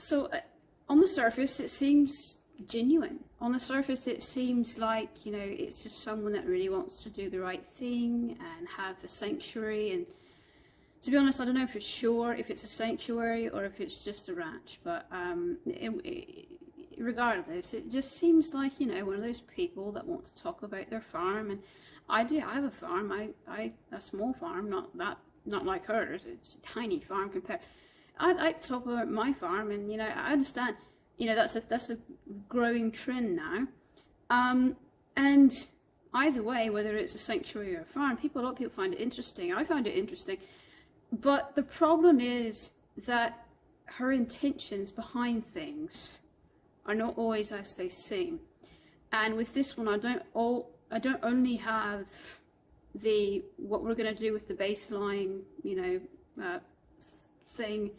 So on the surface, it seems genuine. On the surface, it seems like, you know, it's just someone that really wants to do the right thing and have a sanctuary. And to be honest, I don't know for sure if it's a sanctuary or if it's just a ranch, but regardless, it just seems like, you know, one of those people that want to talk about their farm. And I have a farm. I a small farm, not like hers. It's a tiny farm compared. I talk about my farm, and you know, I understand, you know, that's a growing trend now. And either way, whether it's a sanctuary or a farm, a lot of people find it interesting. I find it interesting, but the problem is that her intentions behind things are not always as they seem. And with this one, I don't only have what we're going to do with the baseline, you know, thing.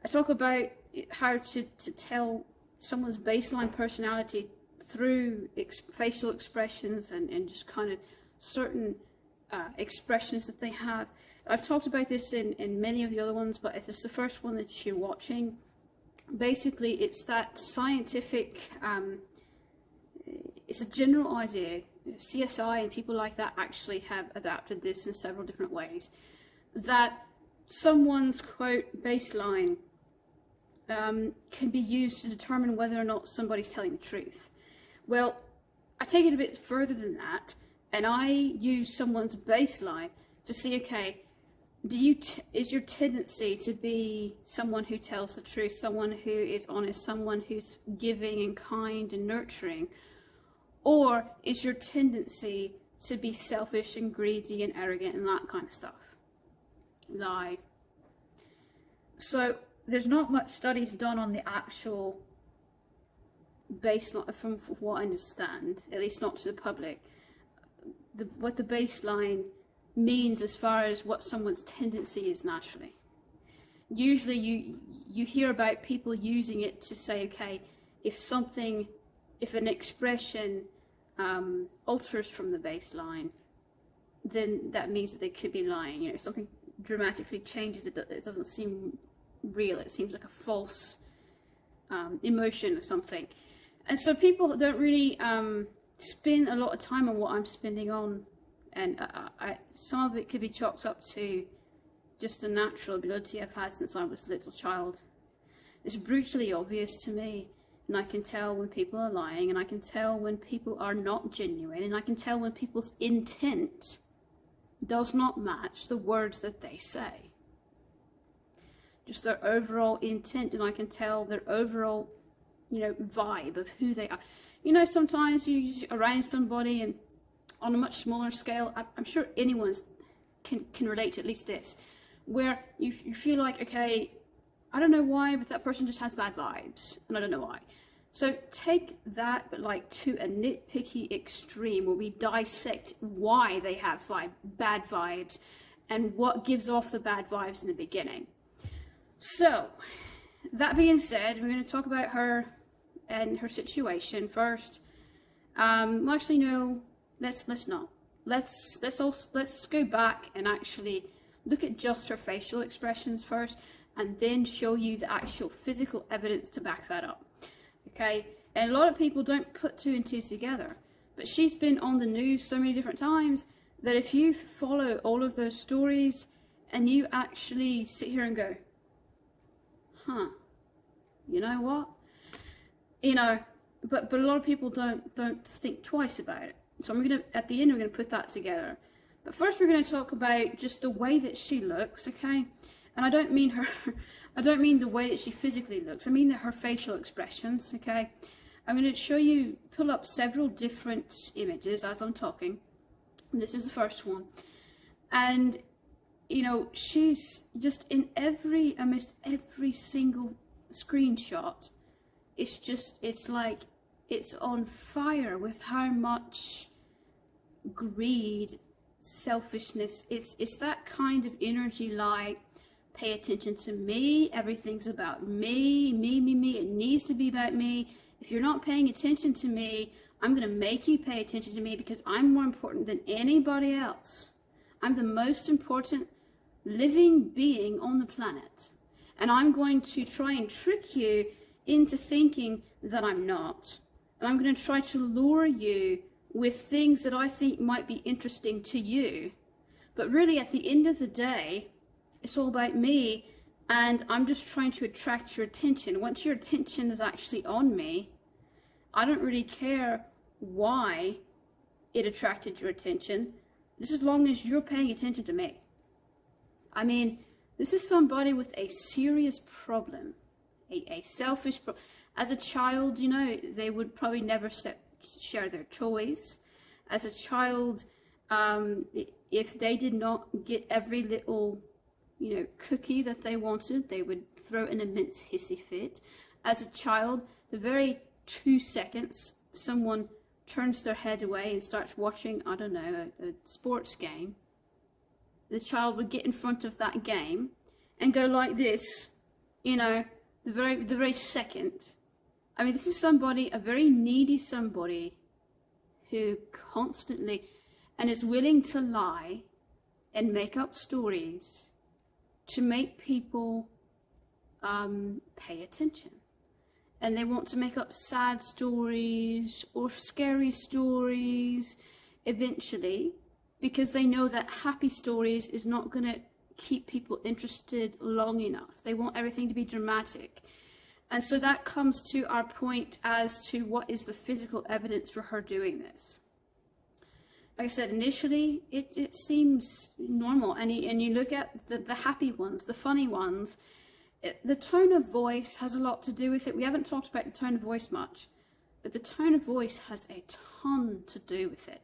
I talk about how to tell someone's baseline personality through facial expressions and just kind of certain expressions that they have. I've talked about this in many of the other ones, but it's the first one that you're watching. Basically, it's that scientific, it's a general idea. CSI and people like that actually have adapted this in several different ways. That someone's, quote, baseline can be used to determine whether or not somebody's telling the truth. Well, I take it a bit further than that, and I use someone's baseline to see, okay, is your tendency to be someone who tells the truth, someone who is honest, someone who's giving and kind and nurturing, or is your tendency to be selfish and greedy and arrogant and that kind of stuff? Lie. So there's not much studies done on the actual baseline, from what I understand, at least not to the public, what the baseline means as far as what someone's tendency is naturally. Usually you hear about people using it to say, okay, if an expression alters from the baseline, then that means that they could be lying. You know, if something dramatically changes, it doesn't seem real. It seems like a false emotion or something. And so people don't really spend a lot of time on what I'm spending on, and some of it could be chalked up to just a natural ability I've had since I was a little child. It's brutally obvious to me, and I can tell when people are lying, and I can tell when people are not genuine, and I can tell when people's intent does not match the words that they say. Just their overall intent, and I can tell their overall, you know, vibe of who they are. You know, sometimes you're around somebody, and on a much smaller scale, I'm sure anyone can relate to at least this, where you feel like, okay, I don't know why, but that person just has bad vibes, and I don't know why. So take that, but like to a nitpicky extreme, where we dissect why they have bad vibes and what gives off the bad vibes in the beginning. So that being said, we're going to talk about her and her situation first. Well, actually, no, let's not. Let's go back and actually look at just her facial expressions first, and then show you the actual physical evidence to back that up. Okay? And a lot of people don't put two and two together, but she's been on the news so many different times that if you follow all of those stories and you actually sit here and go, huh, you know what? You know, but a lot of people don't think twice about it. So at the end, we're gonna put that together. But first, we're gonna talk about just the way that she looks, okay? And I don't mean the way that she physically looks. I mean her facial expressions, okay? I'm going to pull up several different images as I'm talking. This is the first one. And, you know, she's just in almost every single screenshot. It's like, it's on fire with how much greed, selfishness. It's that kind of energy, like, pay attention to me, everything's about me, it needs to be about me. If you're not paying attention to me, I'm going to make you pay attention to me because I'm more important than anybody else. I'm the most important living being on the planet. And I'm going to try and trick you into thinking that I'm not. And I'm going to try to lure you with things that I think might be interesting to you. But really, at the end of the day, it's all about me, and I'm just trying to attract your attention. Once your attention is actually on me, I don't really care why it attracted your attention, just as long as you're paying attention to me. I mean, this is somebody with a serious problem, a selfish problem. As a child, you know, they would probably never share their toys. As a child, if they did not get every little, you know, cookie that they wanted, they would throw an immense hissy fit. As a child, the very 2 seconds someone turns their head away and starts watching, I don't know, a sports game, the child would get in front of that game and go like this, you know, the very second. I mean, this is somebody, a very needy somebody, who constantly, and is willing to lie and make up stories to make people pay attention. And they want to make up sad stories or scary stories eventually, because they know that happy stories is not going to keep people interested long enough. They want everything to be dramatic. And so that comes to our point as to what is the physical evidence for her doing this. Like I said, initially, it seems normal. And you look at the happy ones, the funny ones, the tone of voice has a lot to do with it. We haven't talked about the tone of voice much, but the tone of voice has a ton to do with it.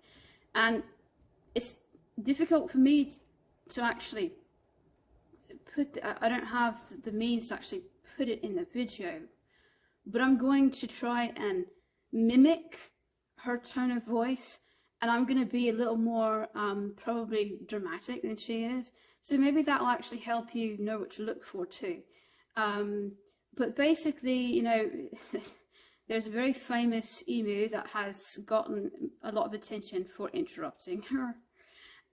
And it's difficult for me to actually put, I don't have the means to actually put it in the video, but I'm going to try and mimic her tone of voice, and I'm going to be a little more probably dramatic than she is. So maybe that will actually help you know what to look for too. But basically, you know, there's a very famous emu that has gotten a lot of attention for interrupting her.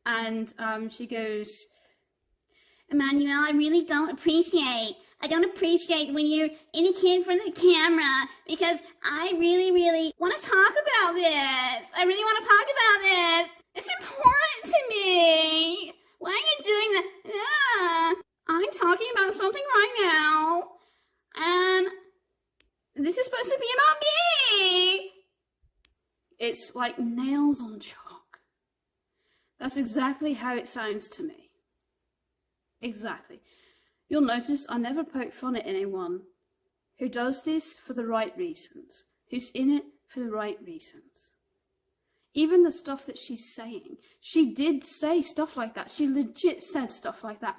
And she goes, "Emmanuel, I really don't appreciate when you're in front of the camera, because I really want to talk about this. I really want to talk about this. It's important to me. Why are you doing that? I'm talking about something right now, and this is supposed to be about me." It's like nails on chalk. That's exactly how it sounds to me. Exactly. You'll notice I never poke fun at anyone who does this for the right reasons, who's in it for the right reasons. Even the stuff that she's saying, she did say stuff like that. She legit said stuff like that.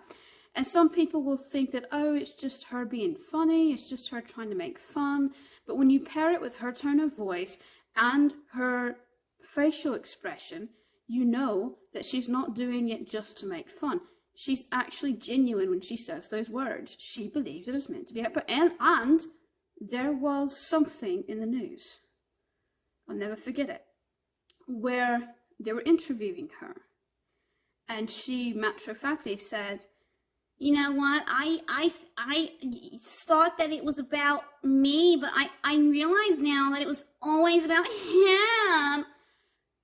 And some people will think that, oh, it's just her being funny, it's just her trying to make fun. But when you pair it with her tone of voice and her facial expression, you know that she's not doing it just to make fun. She's actually genuine when she says those words. She believes it is meant to be out. And there was something in the news, I'll never forget it, where they were interviewing her. And she matter-of-factly said, "You know what, I thought that it was about me, but I realize now that it was always about him."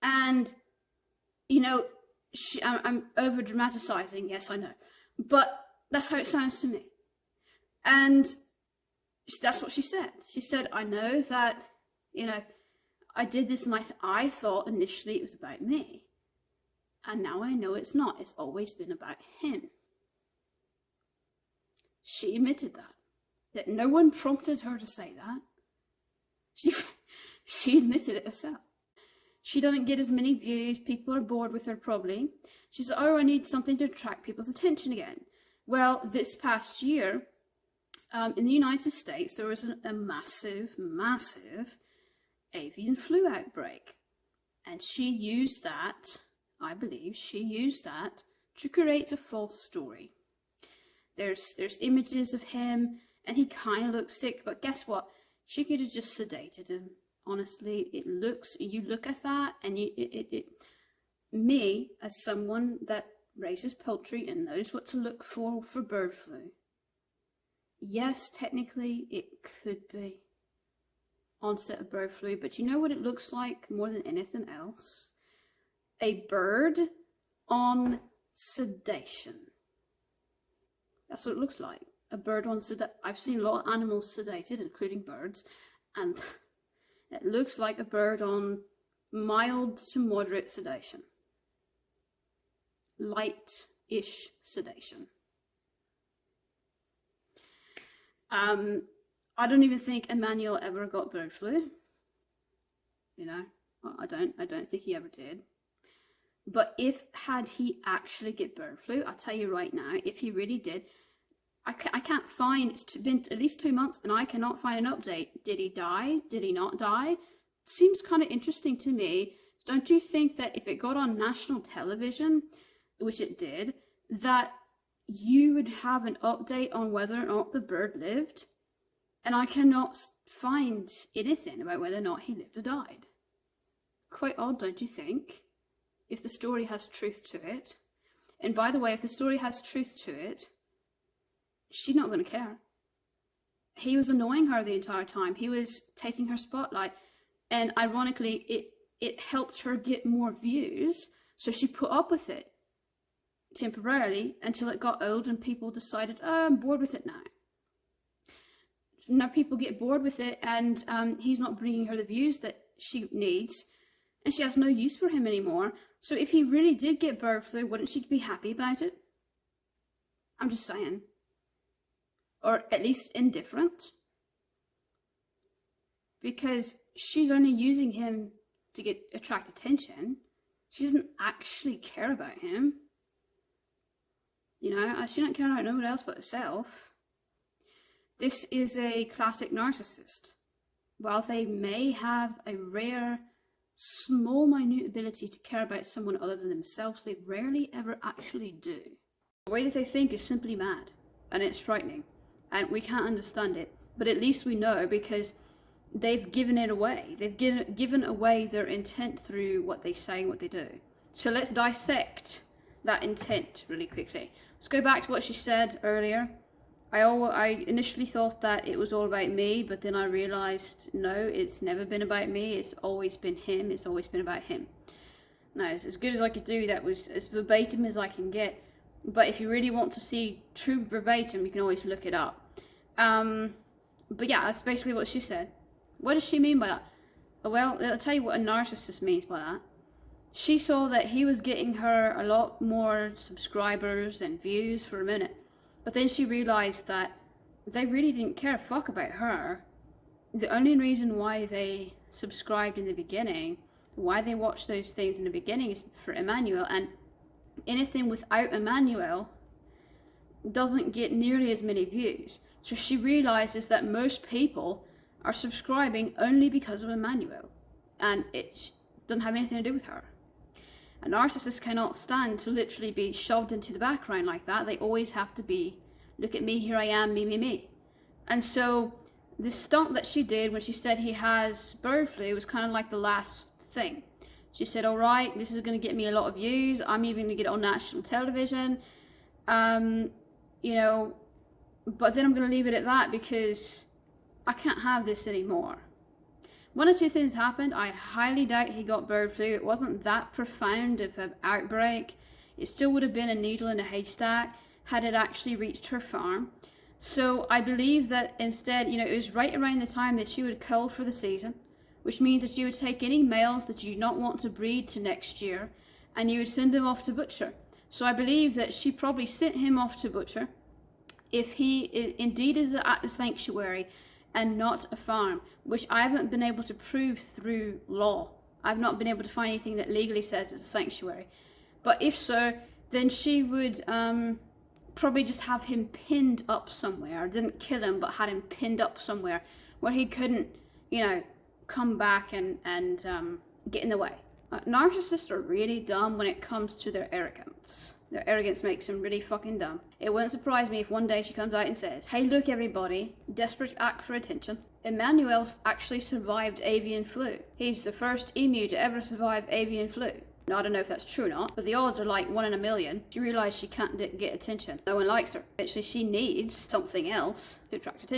And, you know, I'm over-dramatizing, yes, I know. But that's how it sounds to me. And that's what she said. She said, "I know that, you know, I did this and I thought initially it was about me. And now I know it's not. It's always been about him." She admitted that no one prompted her to say that. She admitted it herself. She doesn't get as many views. People are bored with her probably. She said, "Oh, I need something to attract people's attention again." Well, this past year, in the United States, there was a massive avian flu outbreak. And she used that, I believe, to create a false story. There's images of him, and he kind of looks sick, but guess what? She could have just sedated him. Honestly, you look at that, and me, as someone that raises poultry and knows what to look for bird flu, yes, technically it could be onset of bird flu, but you know what it looks like more than anything else? A bird on sedation. That's what it looks like. A bird on sedation. I've seen a lot of animals sedated, including birds, and it looks like a bird on mild to moderate sedation. Light-ish sedation. I don't even think Emmanuel ever got bird flu. You know, I don't think he ever did. But had he actually get bird flu, I'll tell you right now, if he really did, I can't find, it's been at least 2 months and I cannot find an update. Did he die? Did he not die? Seems kind of interesting to me. Don't you think that if it got on national television, which it did, that you would have an update on whether or not the bird lived? And I cannot find anything about whether or not he lived or died. Quite odd, don't you think? If the story has truth to it. And by the way, if the story has truth to it, she's not going to care. He was annoying her the entire time. He was taking her spotlight. And ironically, it helped her get more views. So she put up with it temporarily until it got old and people decided, oh, I'm bored with it now. Now people get bored with it and he's not bringing her the views that she needs. And she has no use for him anymore. So if he really did get bird flu, wouldn't she be happy about it? I'm just saying. Or at least indifferent. Because she's only using him to attract attention. She doesn't actually care about him. You know, she don't care about nobody else but herself. This is a classic narcissist. While they may have a rare, small, minute ability to care about someone other than themselves, they rarely ever actually do. The way that they think is simply mad, and it's frightening, and we can't understand it, but at least we know because they've given it away. They've given away their intent through what they say and what they do. So let's dissect that intent really quickly. Let's go back to what she said earlier. I initially thought that it was all about me, but then I realized, no, it's never been about me. It's always been him. It's always been about him. Now, it's as good as I could do. That was as verbatim as I can get. But if you really want to see true verbatim, you can always look it up. But yeah, that's basically what she said. What does she mean by that? Well, I'll tell you what a narcissist means by that. She saw that he was getting her a lot more subscribers and views for a minute. But then she realized that they really didn't care a fuck about her. The only reason why they subscribed in the beginning, why they watched those things in the beginning, is for Emmanuel. And anything without Emmanuel doesn't get nearly as many views. So she realizes that most people are subscribing only because of Emmanuel. And it doesn't have anything to do with her. A narcissist cannot stand to literally be shoved into the background like that. They always have to be, look at me, here I am, me, me, me. And so the stunt that she did when she said he has bird flu was kind of like the last thing. She said, all right, this is going to get me a lot of views. I'm even going to get it on national television. You know, but then I'm going to leave it at that because I can't have this anymore. One or two things happened. I highly doubt he got bird flu. It wasn't that profound of an outbreak. It still would have been a needle in a haystack had it actually reached her farm. So I believe that instead, you know, it was right around the time that she would cull for the season, which means that you would take any males that you do not want to breed to next year and you would send them off to butcher. So I believe that she probably sent him off to butcher if he indeed is at a sanctuary and not a farm, which I haven't been able to prove through law. I've not been able to find anything that legally says it's a sanctuary. But if so, then she would probably just have him pinned up somewhere. Didn't kill him, but had him pinned up somewhere where he couldn't, you know, come back and get in the way. Narcissists are really dumb when it comes to their arrogance. Their arrogance makes them really fucking dumb. It wouldn't surprise me if one day she comes out and says, hey look everybody, desperate act for attention. Emmanuel actually survived avian flu. He's the first emu to ever survive avian flu. Now, I don't know if that's true or not, but the odds are like 1 in a million. She realizes she can't get attention. No one likes her. Actually, she needs something else to attract attention.